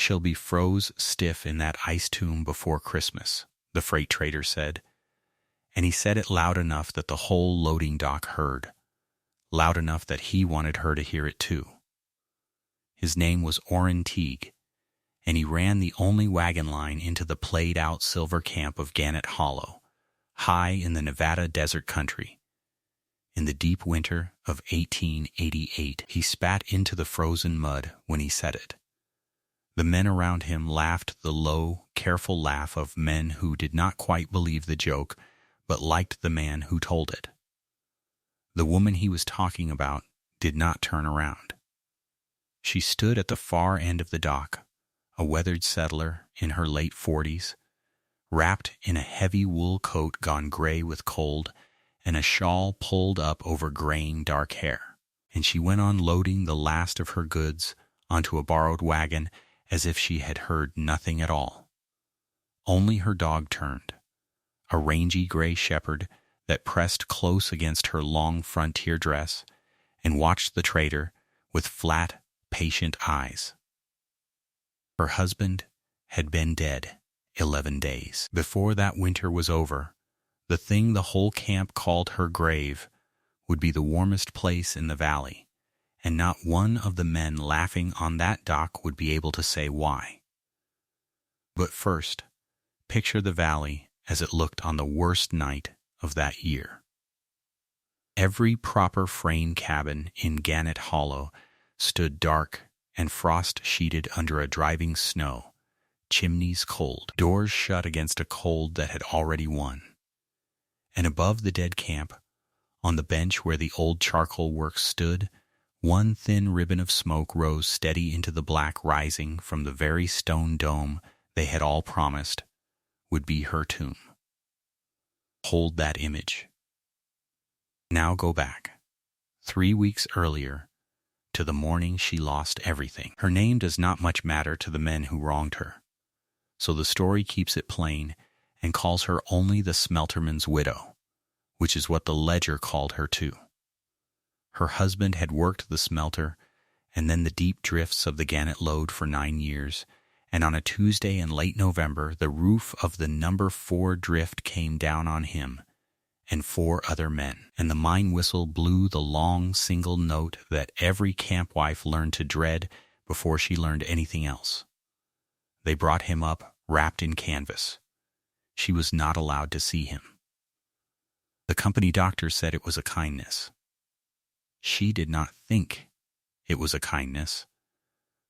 shall be froze stiff in that ice tomb before Christmas," the freight trader said, and he said it loud enough that the whole loading dock heard, loud enough that he wanted her to hear it too. His name was Orrin Teague, and he ran the only wagon line into the played-out silver camp of Gannett Hollow, high in the Nevada desert country. In the deep winter of 1888, he spat into the frozen mud when he said it. The men around him laughed the low, careful laugh of men who did not quite believe the joke, but liked the man who told it. The woman he was talking about did not turn around. She stood at the far end of the dock, a weathered settler in her late 40s, wrapped in a heavy wool coat gone gray with cold and a shawl pulled up over graying dark hair, and she went on loading the last of her goods onto a borrowed wagon as if she had heard nothing at all. Only her dog turned, a rangy gray shepherd that pressed close against her long frontier dress and watched the trader with flat, patient eyes. Her husband had been dead 11 days. Before that winter was over, the thing the whole camp called her grave would be the warmest place in the valley, and not one of the men laughing on that dock would be able to say why. But first, picture the valley as it looked on the worst night of that year. Every proper frame cabin in Gannett Hollow stood dark and frost-sheeted under a driving snow, chimneys cold, doors shut against a cold that had already won. And above the dead camp, on the bench where the old charcoal works stood, one thin ribbon of smoke rose steady into the black rising from the very stone dome they had all promised would be her tomb. Hold that image. Now go back, 3 weeks earlier, to the morning she lost everything. Her name does not much matter to the men who wronged her, so the story keeps it plain and calls her only the smelterman's widow, which is what the ledger called her too. Her husband had worked the smelter and then the deep drifts of the Gannett lode for 9 years, and on a Tuesday in late November, the roof of the number 4 drift came down on him and 4 other men, and the mine whistle blew the long single note that every campwife learned to dread before she learned anything else. They brought him up wrapped in canvas. She was not allowed to see him. The company doctor said it was a kindness. She did not think it was a kindness,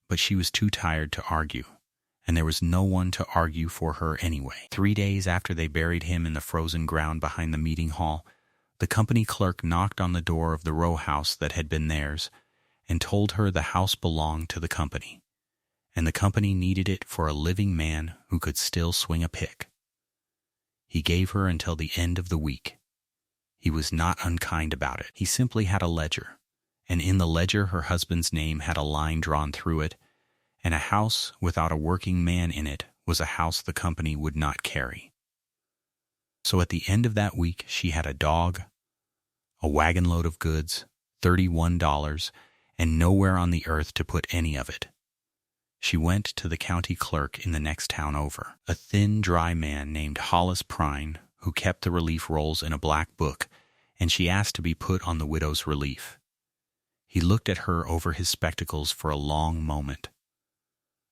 but she was too tired to argue, and there was no one to argue for her anyway. 3 days after they buried him in the frozen ground behind the meeting hall, the company clerk knocked on the door of the row house that had been theirs and told her the house belonged to the company, and the company needed it for a living man who could still swing a pick. He gave her until the end of the week. He was not unkind about it. He simply had a ledger, and in the ledger her husband's name had a line drawn through it, and a house without a working man in it was a house the company would not carry. So at the end of that week she had a dog, a wagon load of goods, $31, and nowhere on the earth to put any of it. She went to the county clerk in the next town over, a thin, dry man named Hollis Prine, who kept the relief rolls in a black book, and she asked to be put on the widow's relief. He looked at her over his spectacles for a long moment.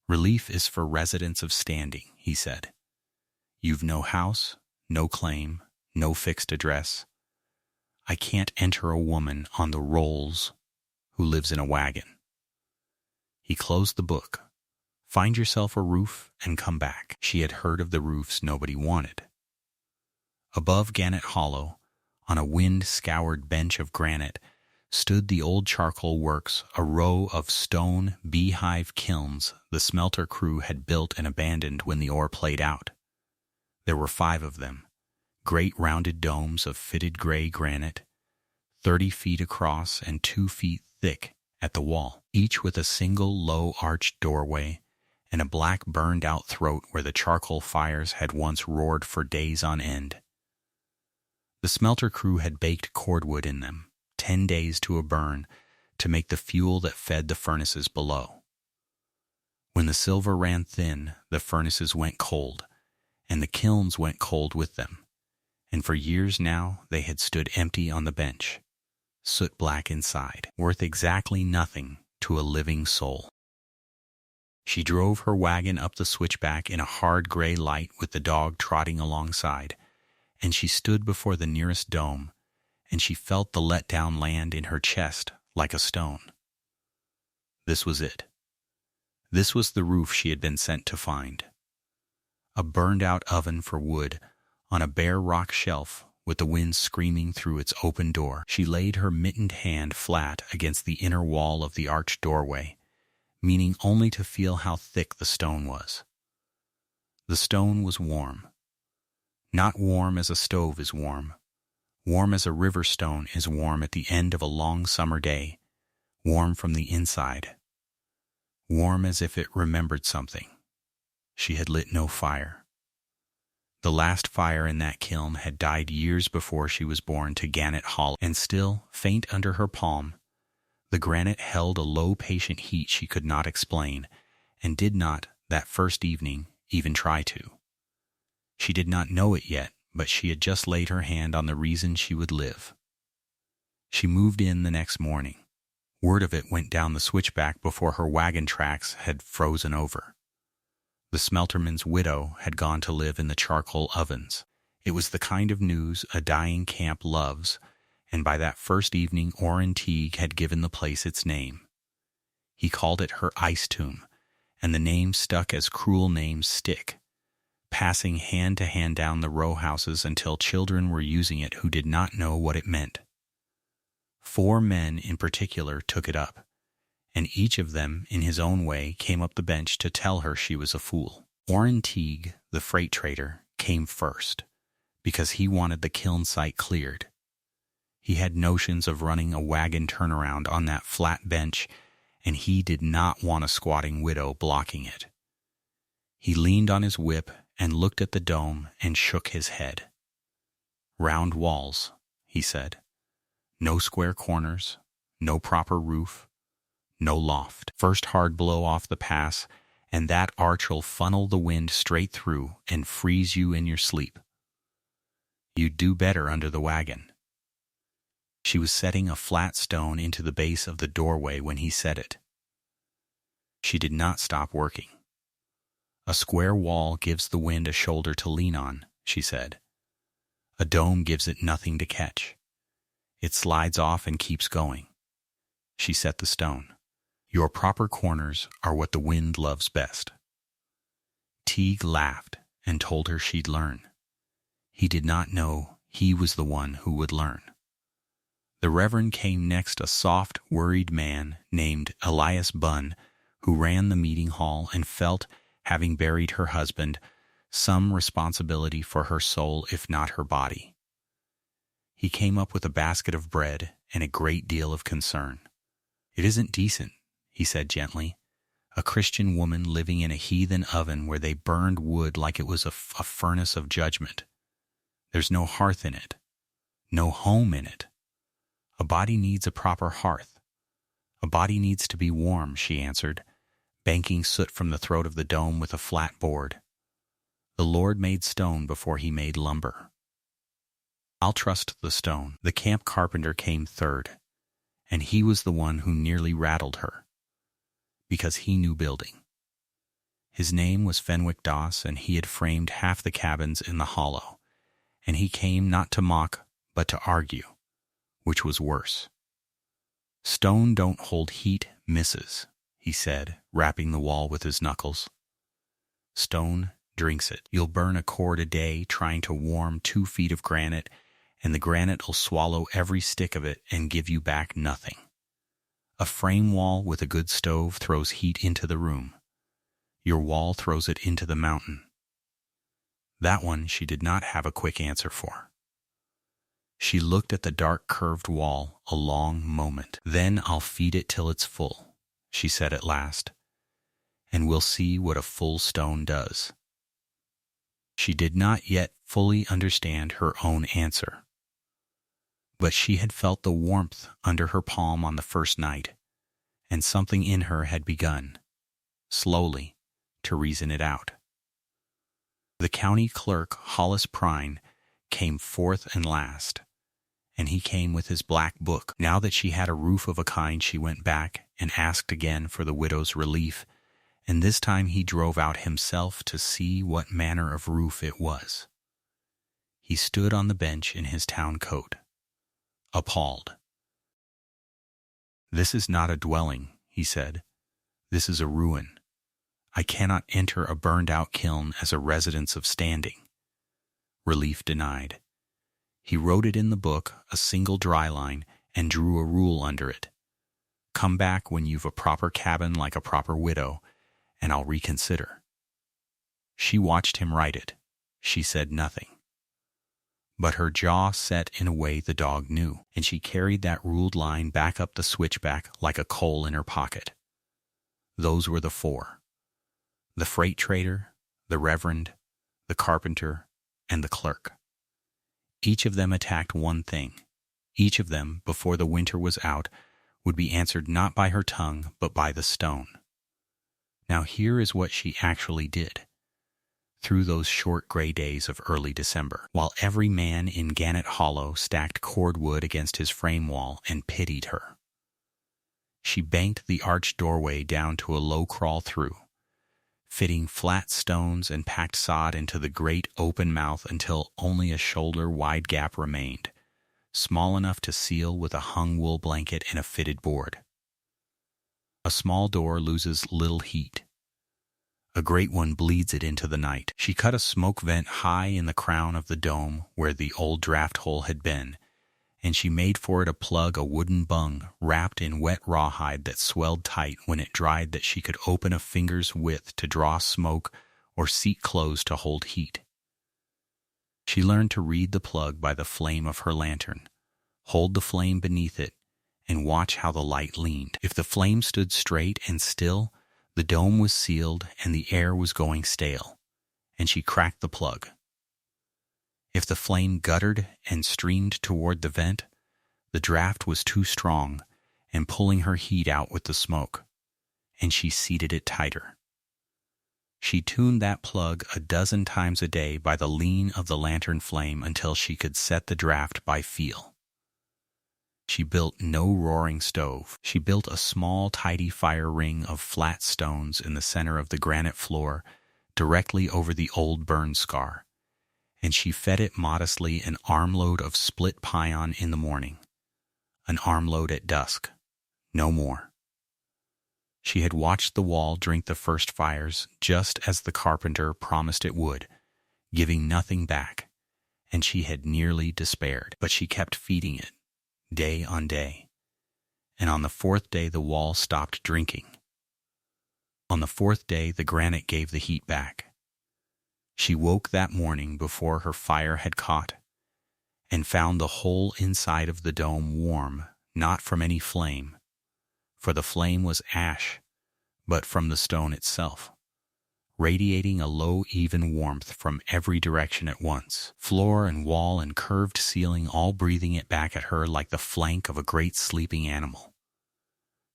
"Relief is for residents of standing," he said. "You've no house, no claim, no fixed address. I can't enter a woman on the rolls who lives in a wagon." He closed the book. "Find yourself a roof and come back." She had heard of the roofs nobody wanted. Above Gannett Hollow, on a wind-scoured bench of granite, stood the old charcoal works, a row of stone beehive kilns the smelter crew had built and abandoned when the ore played out. There were 5 of them, great rounded domes of fitted gray granite, 30 feet across and 2 feet thick at the wall, each with a single low-arched doorway and a black burned-out throat where the charcoal fires had once roared for days on end. The smelter crew had baked cordwood in them, 10 days to a burn, to make the fuel that fed the furnaces below. When the silver ran thin, the furnaces went cold, and the kilns went cold with them, and for years now they had stood empty on the bench, soot-black inside, worth exactly nothing to a living soul. She drove her wagon up the switchback in a hard gray light with the dog trotting alongside, and she stood before the nearest dome, and she felt the letdown land in her chest like a stone. This was it. This was the roof she had been sent to find. A burned-out oven for wood on a bare rock shelf with the wind screaming through its open door. She laid her mittened hand flat against the inner wall of the arched doorway, meaning only to feel how thick the stone was. The stone was warm. Not warm as a stove is warm. Warm as a river stone is warm at the end of a long summer day. Warm from the inside. Warm as if it remembered something. She had lit no fire. The last fire in that kiln had died years before she was born to Gannett Hollow, and still, faint under her palm, the granite held a low patient heat she could not explain, and did not, that first evening, even try to. She did not know it yet, but she had just laid her hand on the reason she would live. She moved in the next morning. Word of it went down the switchback before her wagon tracks had frozen over. The smelterman's widow had gone to live in the charcoal ovens. It was the kind of news a dying camp loves, and by that first evening Orrin Teague had given the place its name. He called it her ice tomb, and the name stuck as cruel names stick, passing hand to hand down the row houses until children were using it who did not know what it meant. 4 men in particular took it up, and each of them, in his own way, came up the bench to tell her she was a fool. Orrin Teague, the freight trader, came first, because he wanted the kiln site cleared. He had notions of running a wagon turnaround on that flat bench, and he did not want a squatting widow blocking it. He leaned on his whip and looked at the dome and shook his head. "Round walls," he said. "No square corners, no proper roof, no loft. First hard blow off the pass, and that arch'll funnel the wind straight through and freeze you in your sleep. You'd do better under the wagon." She was setting a flat stone into the base of the doorway when he said it. She did not stop working. "A square wall gives the wind a shoulder to lean on," she said. "A dome gives it nothing to catch. It slides off and keeps going." She set the stone. "Your proper corners are what the wind loves best." Teague laughed and told her she'd learn. He did not know he was the one who would learn. The Reverend came next, a soft, worried man named Elias Bunn, who ran the meeting hall and felt, having buried her husband, some responsibility for her soul if not her body. He came up with a basket of bread and a great deal of concern. "It isn't decent," he said gently. "A Christian woman living in a heathen oven where they burned wood like it was a furnace of judgment. There's no hearth in it, no home in it. A body needs a proper hearth. A body needs to be warm," she answered, banking soot from the throat of the dome with a flat board. "The Lord made stone before he made lumber." "I'll trust the stone." The camp carpenter came third, and he was the one who nearly rattled her, because he knew building. His name was Fenwick Doss, and he had framed half the cabins in the hollow, and he came not to mock, but to argue, which was worse. "Stone don't hold heat, missus," he said, rapping the wall with his knuckles. "Stone drinks it. You'll burn a cord a day trying to warm 2 feet of granite, and the granite'll swallow every stick of it and give you back nothing. A frame wall with a good stove throws heat into the room. Your wall throws it into the mountain." That one she did not have a quick answer for. She looked at the dark curved wall a long moment. "Then I'll feed it till it's full," she said at last, "and we'll see what a full stone does." She did not yet fully understand her own answer, but she had felt the warmth under her palm on the first night, and something in her had begun, slowly, to reason it out. The county clerk, Hollis Prine, came fourth and last, and he came with his black book. Now that she had a roof of a kind, she went back and asked again for the widow's relief, and this time he drove out himself to see what manner of roof it was. He stood on the bench in his town coat, appalled. "This is not a dwelling," he said. "This is a ruin. I cannot enter a burned-out kiln as a residence of standing." Relief denied. He wrote it in the book, a single dry line, and drew a rule under it. "Come back when you've a proper cabin like a proper widow, and I'll reconsider." She watched him write it. She said nothing. But her jaw set in a way the dog knew, and she carried that ruled line back up the switchback like a coal in her pocket. Those were the four: the freight trader, the reverend, the carpenter, and the clerk. Each of them attacked one thing. Each of them, before the winter was out, would be answered not by her tongue, but by the stone. Now here is what she actually did through those short gray days of early December, while every man in Gannett Hollow stacked cordwood against his frame wall and pitied her. She banked the arched doorway down to a low crawl-through, fitting flat stones and packed sod into the great open mouth until only a shoulder-wide gap remained, small enough to seal with a hung wool blanket and a fitted board. A small door loses little heat. A great one bleeds it into the night. She cut a smoke vent high in the crown of the dome where the old draft hole had been, and she made for it a wooden bung wrapped in wet rawhide that swelled tight when it dried, that she could open a finger's width to draw smoke or seat closed to hold heat. She learned to read the plug by the flame of her lantern, hold the flame beneath it, and watch how the light leaned. If the flame stood straight and still, the dome was sealed and the air was going stale, and she cracked the plug. If the flame guttered and streamed toward the vent, the draft was too strong and pulling her heat out with the smoke, and she seated it tighter. She tuned that plug a dozen times a day by the lean of the lantern flame until she could set the draft by feel. She built no roaring stove. She built a small, tidy fire ring of flat stones in the center of the granite floor, directly over the old burn scar, and she fed it modestly an armload of split pion in the morning, an armload at dusk, no more. She had watched the wall drink the first fires just as the carpenter promised it would, giving nothing back, and she had nearly despaired, but she kept feeding it, day on day, and on the fourth day the wall stopped drinking. On the fourth day the granite gave the heat back. She woke that morning before her fire had caught, and found the whole inside of the dome warm, not from any flame, for the flame was ash, but from the stone itself, radiating a low, even warmth from every direction at once, floor and wall and curved ceiling all breathing it back at her like the flank of a great sleeping animal.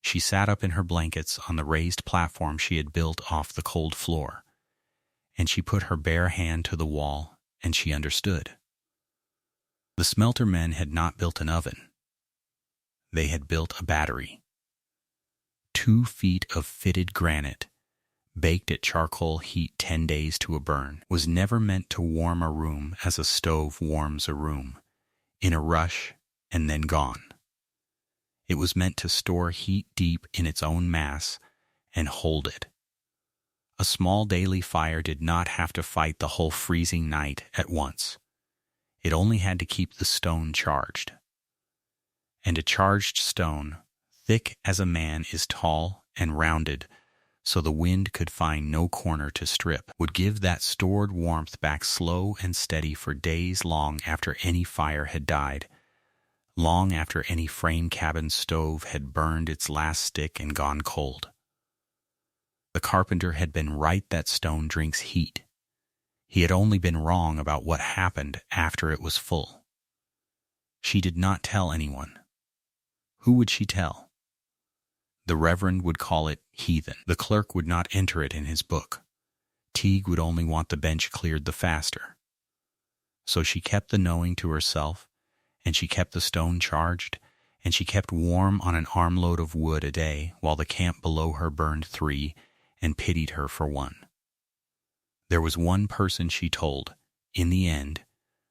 She sat up in her blankets on the raised platform she had built off the cold floor, and she put her bare hand to the wall, and she understood. The smelter men had not built an oven. They had built a battery. 2 feet of fitted granite, baked at charcoal heat 10 days to a burn, was never meant to warm a room as a stove warms a room, in a rush and then gone. It was meant to store heat deep in its own mass and hold it. A small daily fire did not have to fight the whole freezing night at once. It only had to keep the stone charged. And a charged stone, thick as a man, is tall and rounded, so the wind could find no corner to strip, would give that stored warmth back slow and steady for days long after any fire had died, long after any frame cabin stove had burned its last stick and gone cold. The carpenter had been right that stone drinks heat. He had only been wrong about what happened after it was full. She did not tell anyone. Who would she tell? The reverend would call it heathen. The clerk would not enter it in his book. Teague would only want the bench cleared the faster. So she kept the knowing to herself, and she kept the stone charged, and she kept warm on an armload of wood a day while the camp below her burned 3 and pitied her for 1. There was one person she told, in the end,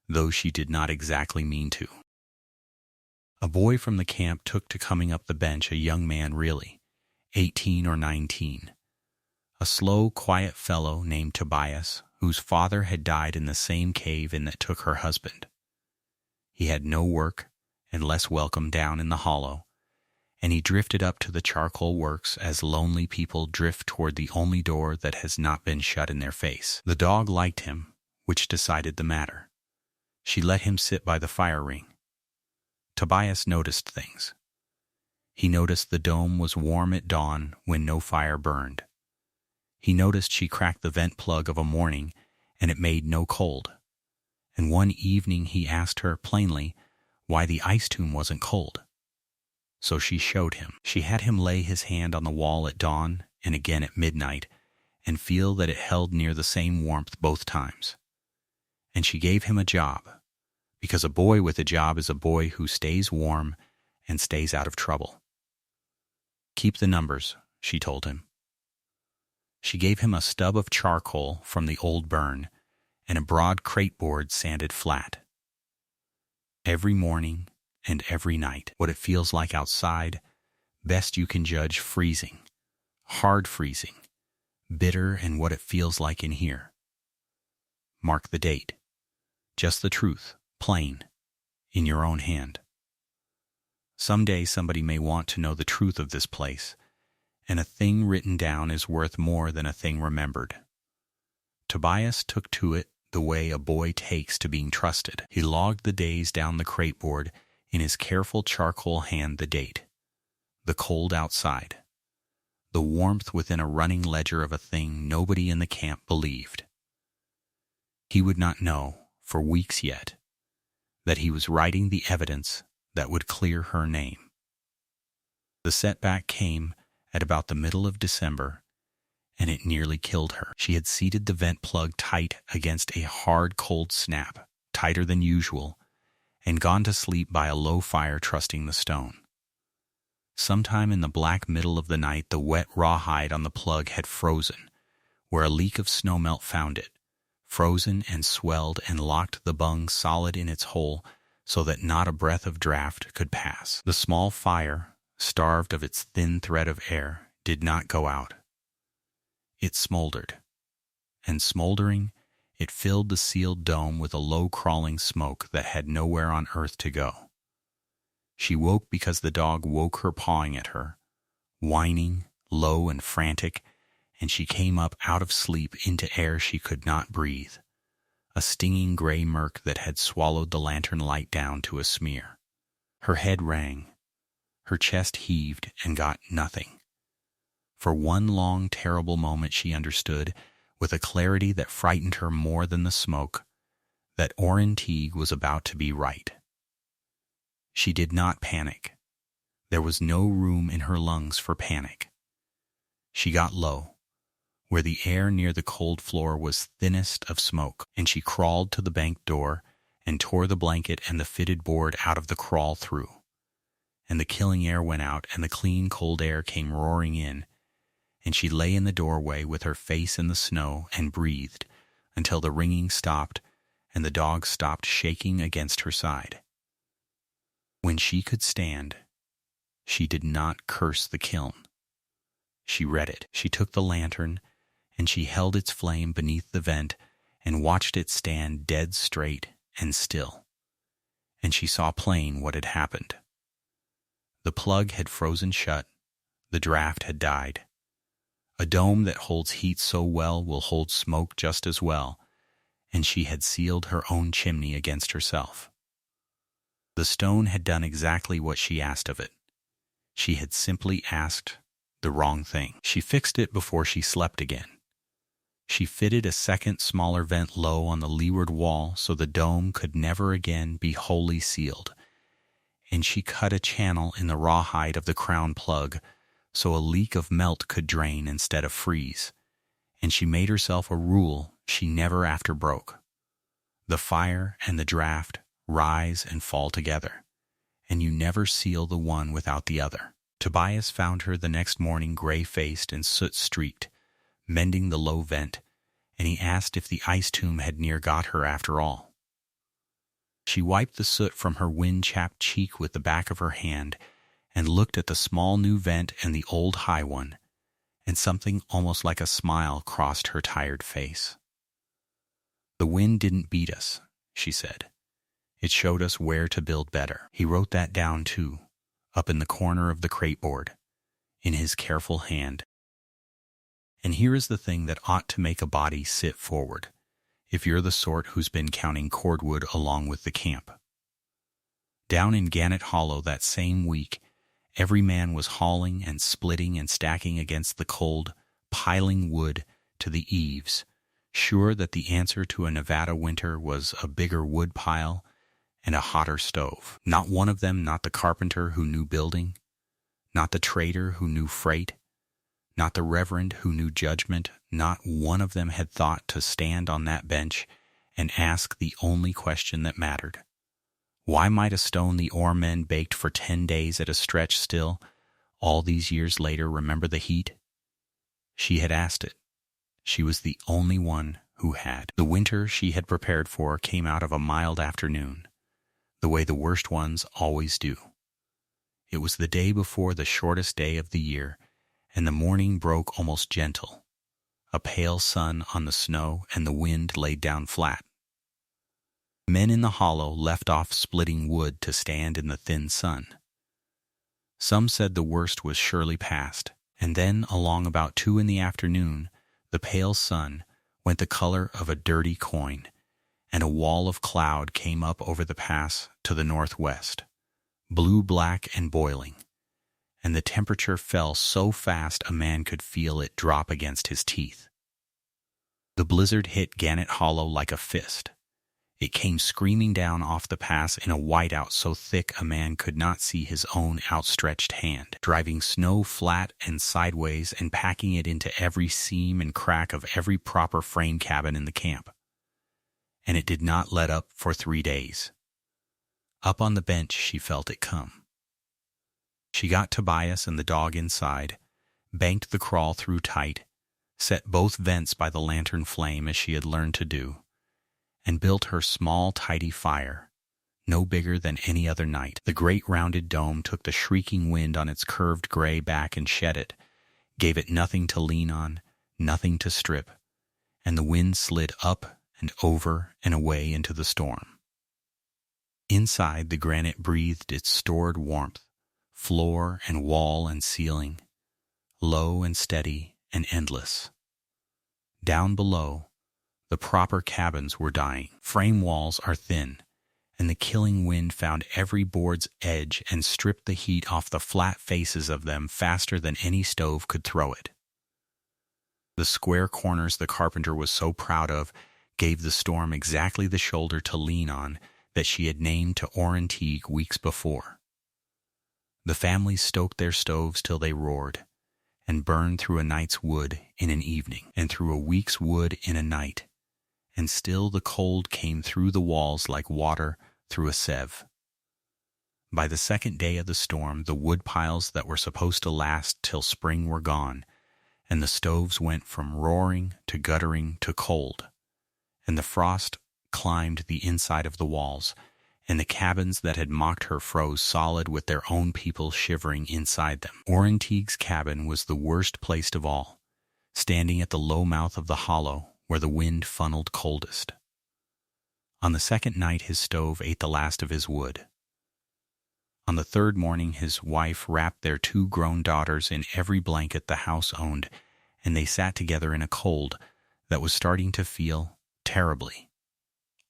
though she did not exactly mean to. A boy from the camp took to coming up the bench a young man really, 18 or 19. A slow, quiet fellow named Tobias, whose father had died in the same cave in that took her husband. He had no work and less welcome down in the hollow, and he drifted up to the charcoal works as lonely people drift toward the only door that has not been shut in their face. The dog liked him, which decided the matter. She let him sit by the fire ring. Tobias noticed things. He noticed the dome was warm at dawn when no fire burned. He noticed she cracked the vent plug of a morning and it made no cold. And one evening he asked her plainly why the ice tomb wasn't cold. So she showed him. She had him lay his hand on the wall at dawn and again at midnight and feel that it held near the same warmth both times. And she gave him a job, because a boy with a job is a boy who stays warm and stays out of trouble. Keep the numbers, she told him. She gave him a stub of charcoal from the old burn and a broad crate board sanded flat. Every morning and every night, what it feels like outside, best you can judge freezing, hard freezing, bitter, and what it feels like in here. Mark the date. Just the truth, plain, in your own hand. Someday somebody may want to know the truth of this place, and a thing written down is worth more than a thing remembered. Tobias took to it the way a boy takes to being trusted. He logged the days down the crate board, in his careful charcoal hand the date, the cold outside, the warmth within a running ledger of a thing nobody in the camp believed. He would not know, for weeks yet, that he was writing the evidence that would clear her name. The setback came at about the middle of December, and it nearly killed her. She had seated the vent plug tight against a hard, cold snap, tighter than usual, and gone to sleep by a low fire trusting the stone. Sometime in the black middle of the night, the wet rawhide on the plug had frozen, where a leak of snowmelt found it, frozen and swelled and locked the bung solid in its hole so that not a breath of draft could pass. The small fire, starved of its thin thread of air, did not go out. It smoldered, and smoldering, it filled the sealed dome with a low crawling smoke that had nowhere on earth to go. She woke because the dog woke her pawing at her, whining, low and frantic, and she came up out of sleep into air she could not breathe, a stinging gray murk that had swallowed the lantern light down to a smear. Her head rang, her chest heaved and got nothing. For one long, terrible moment she understood, with a clarity that frightened her more than the smoke, that Orrin Teague was about to be right. She did not panic. There was no room in her lungs for panic. She got low, where the air near the cold floor was thinnest of smoke, and she crawled to the bank door and tore the blanket and the fitted board out of the crawl through. And the killing air went out, and the clean, cold air came roaring in, and she lay in the doorway with her face in the snow and breathed until the ringing stopped and the dog stopped shaking against her side. When she could stand, she did not curse the kiln. She read it. She took the lantern, and she held its flame beneath the vent and watched it stand dead straight and still. And she saw plain what had happened. The plug had frozen shut. The draft had died. A dome that holds heat so well will hold smoke just as well, and she had sealed her own chimney against herself. The stone had done exactly what she asked of it. She had simply asked the wrong thing. She fixed it before she slept again. She fitted a second, smaller vent low on the leeward wall so the dome could never again be wholly sealed, and she cut a channel in the rawhide of the crown plug so a leak of melt could drain instead of freeze, and she made herself a rule she never after broke. The fire and the draught rise and fall together, and you never seal the one without the other. Tobias found her the next morning gray-faced and soot-streaked, mending the low vent, and he asked if the ice tomb had near got her after all. She wiped the soot from her wind-chapped cheek with the back of her hand and looked at the small new vent and the old high one, and something almost like a smile crossed her tired face. "The wind didn't beat us," she said. "It showed us where to build better." He wrote that down too, up in the corner of the crateboard, in his careful hand. And here is the thing that ought to make a body sit forward, if you're the sort who's been counting cordwood along with the camp. Down in Gannett Hollow that same week, every man was hauling and splitting and stacking against the cold, piling wood to the eaves, sure that the answer to a Nevada winter was a bigger wood pile and a hotter stove. Not one of them, not the carpenter who knew building, not the trader who knew freight, not the reverend who knew judgment, not one of them had thought to stand on that bench and ask the only question that mattered. Why might a stone the oarmen baked for 10 days at a stretch still, all these years later, remember the heat? She had asked it. She was the only one who had. The winter she had prepared for came out of a mild afternoon, the way the worst ones always do. It was the day before the shortest day of the year, and the morning broke almost gentle, a pale sun on the snow, and the wind laid down flat. Men in the hollow left off splitting wood to stand in the thin sun. Some said the worst was surely past, and then along about 2 in the afternoon, the pale sun went the color of a dirty coin, and a wall of cloud came up over the pass to the northwest, blue-black and boiling, and the temperature fell so fast a man could feel it drop against his teeth. The blizzard hit Gannett Hollow like a fist. It came screaming down off the pass in a whiteout so thick a man could not see his own outstretched hand, driving snow flat and sideways and packing it into every seam and crack of every proper frame cabin in the camp. And it did not let up for 3 days. Up on the bench she felt it come. She got Tobias and the dog inside, banked the crawl through tight, set both vents by the lantern flame as she had learned to do, and built her small, tidy fire, no bigger than any other night. The great rounded dome took the shrieking wind on its curved gray back and shed it, gave it nothing to lean on, nothing to strip, and the wind slid up and over and away into the storm. Inside, the granite breathed its stored warmth, floor and wall and ceiling, low and steady and endless. Down below, the proper cabins were dying. Frame walls are thin, and the killing wind found every board's edge and stripped the heat off the flat faces of them faster than any stove could throw it. The square corners the carpenter was so proud of gave the storm exactly the shoulder to lean on that she had named to Orantigue weeks before. The families stoked their stoves till they roared, and burned through a night's wood in an evening, and through a week's wood in a night, and still the cold came through the walls like water through a sieve. By the second day of the storm, the wood piles that were supposed to last till spring were gone, and the stoves went from roaring to guttering to cold, and the frost climbed the inside of the walls, and the cabins that had mocked her froze solid with their own people shivering inside them. Orantigue's cabin was the worst placed of all, standing at the low mouth of the hollow where the wind funneled coldest. On the second night his stove ate the last of his wood. On the third morning his wife wrapped their 2 grown daughters in every blanket the house owned, and they sat together in a cold that was starting to feel terribly,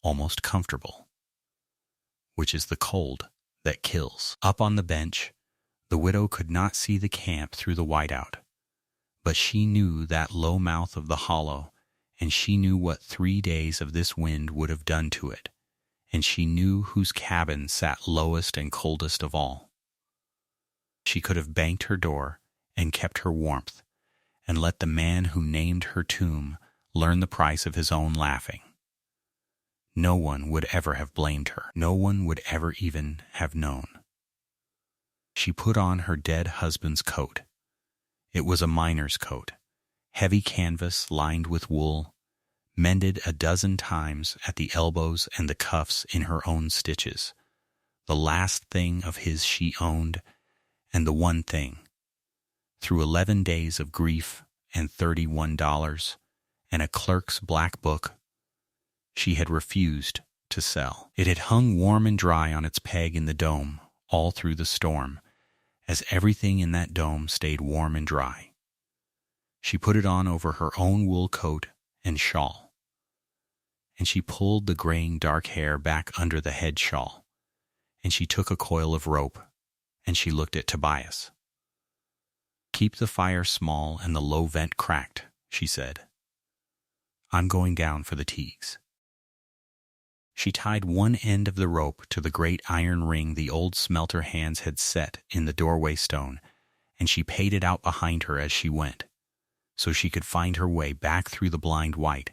almost comfortable, which is the cold that kills. Up on the bench, the widow could not see the camp through the whiteout, but she knew that low mouth of the hollow, and she knew what 3 days of this wind would have done to it, and she knew whose cabin sat lowest and coldest of all. She could have banked her door and kept her warmth, and let the man who named her tomb learn the price of his own laughing. No one would ever have blamed her. No one would ever even have known. She put on her dead husband's coat. It was a miner's coat, heavy canvas lined with wool, mended a dozen times at the elbows and the cuffs in her own stitches, the last thing of his she owned, and the one thing. Through 11 days of grief and $31 and a clerk's black book, she had refused to sell. It had hung warm and dry on its peg in the dome all through the storm, as everything in that dome stayed warm and dry. She put it on over her own wool coat and shawl, and she pulled the graying dark hair back under the head shawl, and she took a coil of rope, and she looked at Tobias. "Keep the fire small and the low vent cracked," she said. "I'm going down for the Teagues." She tied one end of the rope to the great iron ring the old smelter hands had set in the doorway stone, and she paid it out behind her as she went, so she could find her way back through the blind white,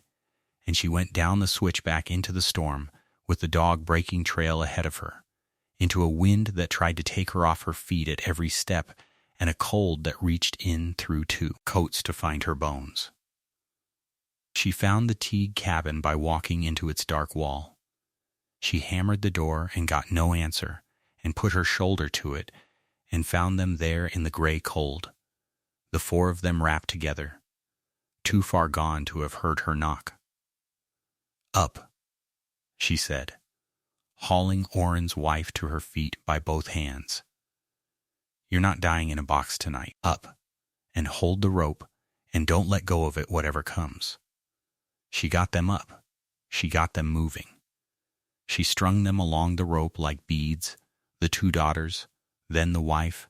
and she went down the switchback into the storm, with the dog breaking trail ahead of her, into a wind that tried to take her off her feet at every step, and a cold that reached in through 2 coats to find her bones. She found the Teague cabin by walking into its dark wall. She hammered the door and got no answer, and put her shoulder to it, and found them there in the gray cold, the 4 of them wrapped together, too far gone to have heard her knock. "Up," she said, hauling Orrin's wife to her feet by both hands. "You're not dying in a box tonight. Up, and hold the rope, and don't let go of it whatever comes." She got them up. She got them moving. She strung them along the rope like beads, the 2 daughters, then the wife,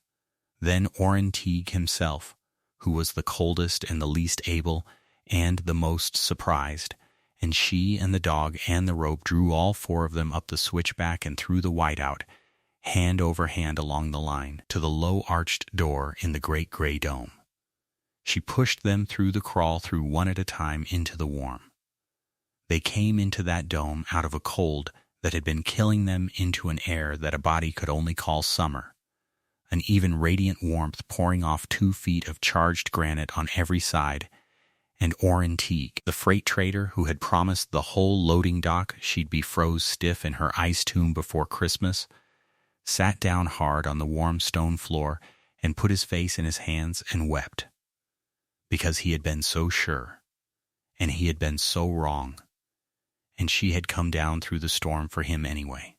then Orrin Teague himself, who was the coldest and the least able and the most surprised, and she and the dog and the rope drew all 4 of them up the switchback and through the whiteout, hand over hand along the line, to the low-arched door in the great gray dome. She pushed them through the crawl-through one at a time into the warm. They came into that dome out of a cold that had been killing them into an air that a body could only call summer, an even radiant warmth pouring off 2 feet of charged granite on every side, and Orrin Teague, the freight trader who had promised the whole loading dock she'd be froze stiff in her ice tomb before Christmas, sat down hard on the warm stone floor and put his face in his hands and wept, because he had been so sure, and he had been so wrong, and she had come down through the storm for him anyway.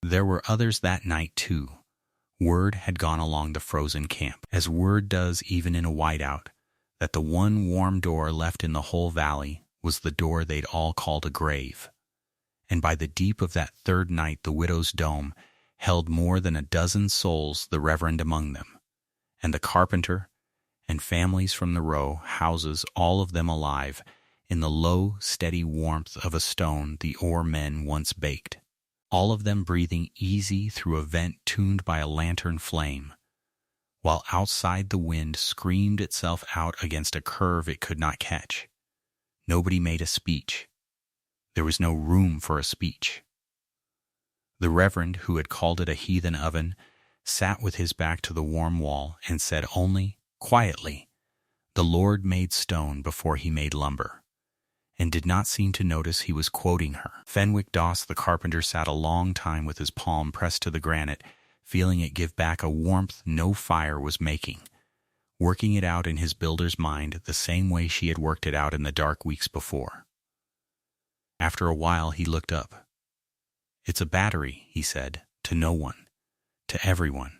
There were others that night, too. Word had gone along the frozen camp, as word does even in a whiteout, that the one warm door left in the whole valley was the door they'd all called a grave. And by the deep of that 3rd night the widow's dome held more than a dozen souls, the reverend among them, and the carpenter, and families from the row houses, all of them alive, in the low, steady warmth of a stone the ore men once baked, all of them breathing easy through a vent tuned by a lantern flame, while outside the wind screamed itself out against a curve it could not catch. Nobody made a speech. There was no room for a speech. The reverend, who had called it a heathen oven, sat with his back to the warm wall and said only, quietly, "The Lord made stone before he made lumber," and did not seem to notice he was quoting her. Fenwick Doss the carpenter sat a long time with his palm pressed to the granite, feeling it give back a warmth no fire was making, working it out in his builder's mind the same way she had worked it out in the dark weeks before. After a while he looked up. "It's a battery," he said, "to no one, to everyone.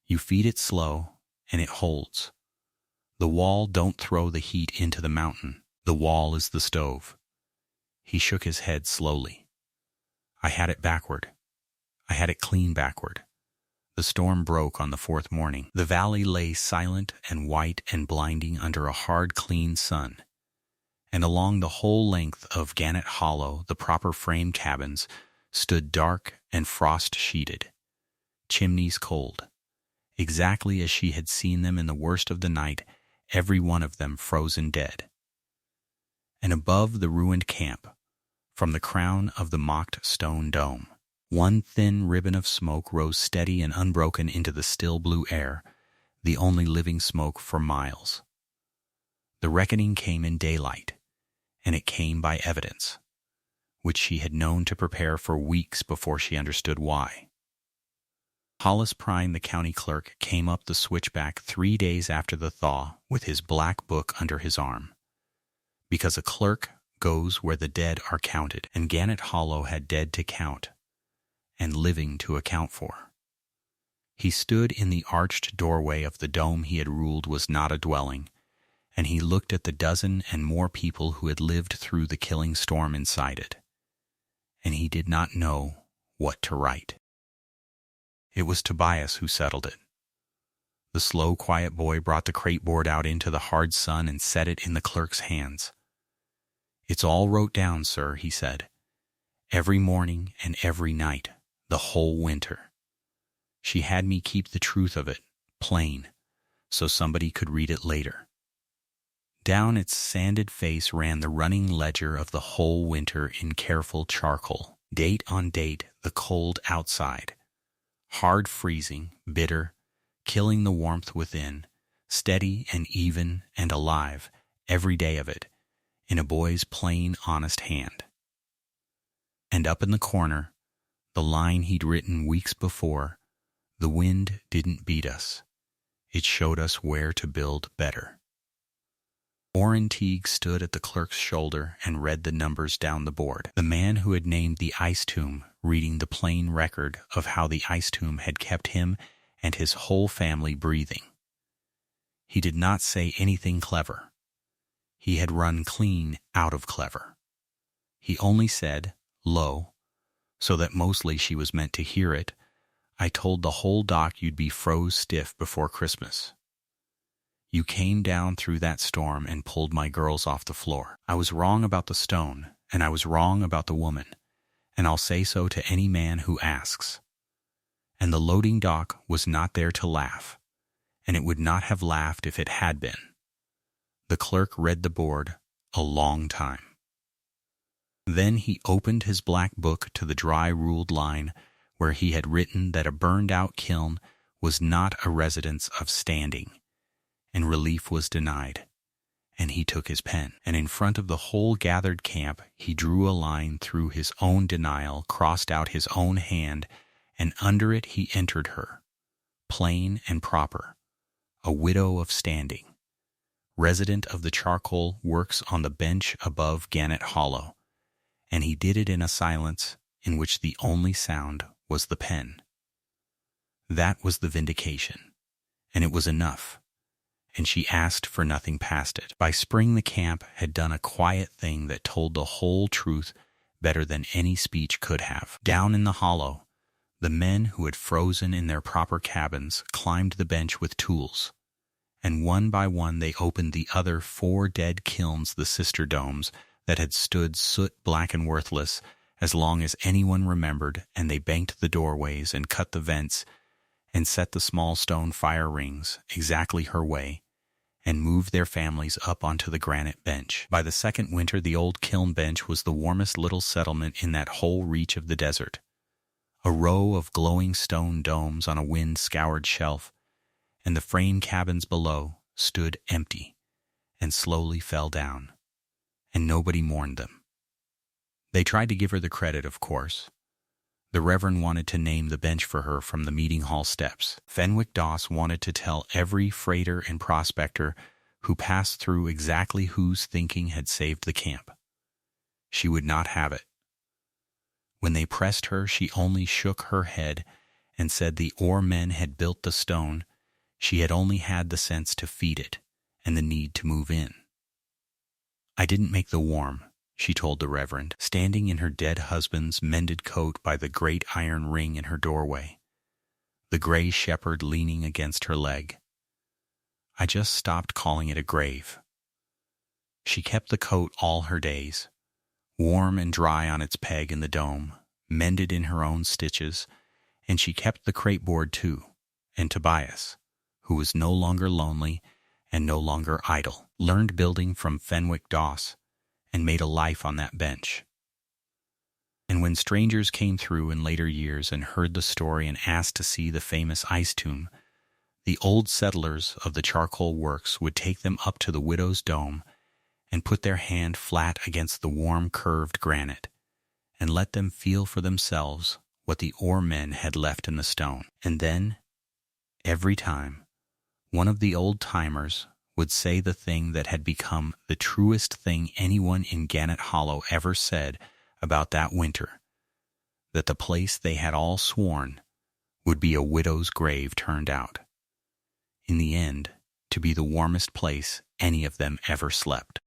You feed it slow, and it holds. The wall don't throw the heat into the mountain. The wall is the stove." He shook his head slowly. "I had it backward. I had it clean backward." The storm broke on the 4th morning. The valley lay silent and white and blinding under a hard, clean sun, and along the whole length of Gannett Hollow the proper frame cabins stood dark and frost-sheeted, chimneys cold, exactly as she had seen them in the worst of the night every one of them frozen dead. And above the ruined camp, from the crown of the mocked stone dome, one thin ribbon of smoke rose steady and unbroken into the still blue air, the only living smoke for miles. The reckoning came in daylight, and it came by evidence, which she had known to prepare for weeks before she understood why. Hollis Prime, the county clerk, came up the switchback 3 days after the thaw with his black book under his arm. Because a clerk goes where the dead are counted, and Gannett Hollow had dead to count, and living to account for. He stood in the arched doorway of the dome he had ruled was not a dwelling, and he looked at the dozen and more people who had lived through the killing storm inside it, and he did not know what to write. It was Tobias who settled it. The slow, quiet boy brought the crate board out into the hard sun and set it in the clerk's hands. "It's all wrote down, sir," he said. "Every morning and every night, the whole winter. She had me keep the truth of it, plain, so somebody could read it later." Down its sanded face ran the running ledger of the whole winter in careful charcoal, date on date, the cold outside. Hard freezing, bitter, killing the warmth within, steady and even and alive, every day of it, in a boy's plain, honest hand. And up in the corner, the line he'd written weeks before, "The wind didn't beat us. It showed us where to build better." Orrin Teague stood at the clerk's shoulder and read the numbers down the board. The man who had named the ice tomb, reading the plain record of how the ice tomb had kept him and his whole family breathing. He did not say anything clever. He had run clean out of clever. He only said, low, so that mostly she was meant to hear it, "I told the whole dock you'd be froze stiff before Christmas. You came down through that storm and pulled my girls off the floor. I was wrong about the stone, and I was wrong about the woman, and I'll say so to any man who asks. And the loading dock was not there to laugh, and it would not have laughed if it had been." The clerk read the board a long time. Then he opened his black book to the dry ruled line where he had written that a burned-out kiln was not a residence of standing, and relief was denied. And he took his pen, and in front of the whole gathered camp he drew a line through his own denial, crossed out his own hand, and under it he entered her, plain and proper, a widow of standing, resident of the charcoal works on the bench above Gannett Hollow, and he did it in a silence in which the only sound was the pen. That was the vindication, and it was enough, and she asked for nothing past it. By spring the camp had done a quiet thing that told the whole truth better than any speech could have. Down in the hollow, the men who had frozen in their proper cabins climbed the bench with tools, and one by one they opened the other 4 dead kilns, the sister domes, that had stood soot-black and worthless as long as anyone remembered, and they banked the doorways and cut the vents and set the small stone fire rings exactly her way, and moved their families up onto the granite bench. By the second winter, the old kiln bench was the warmest little settlement in that whole reach of the desert. A row of glowing stone domes on a wind-scoured shelf, and the frame cabins below stood empty and slowly fell down, and nobody mourned them. They tried to give her the credit, of course. The Reverend wanted to name the bench for her from the meeting hall steps. Fenwick Doss wanted to tell every freighter and prospector who passed through exactly whose thinking had saved the camp. She would not have it. When they pressed her, she only shook her head and said the oarmen had built the stone. She had only had the sense to feed it and the need to move in. "I didn't make the warm," she told the Reverend, standing in her dead husband's mended coat by the great iron ring in her doorway, the gray shepherd leaning against her leg. "I just stopped calling it a grave." She kept the coat all her days, warm and dry on its peg in the dome, mended in her own stitches, and she kept the crate board too, and Tobias, who was no longer lonely and no longer idle, learned building from Fenwick Doss, and made a life on that bench. And when strangers came through in later years and heard the story and asked to see the famous ice tomb, the old settlers of the charcoal works would take them up to the widow's dome and put their hand flat against the warm curved granite and let them feel for themselves what the oarmen had left in the stone. And then, every time, one of the old-timers would say the thing that had become the truest thing anyone in Gannett Hollow ever said about that winter, that the place they had all sworn would be a widow's grave turned out, in the end, to be the warmest place any of them ever slept.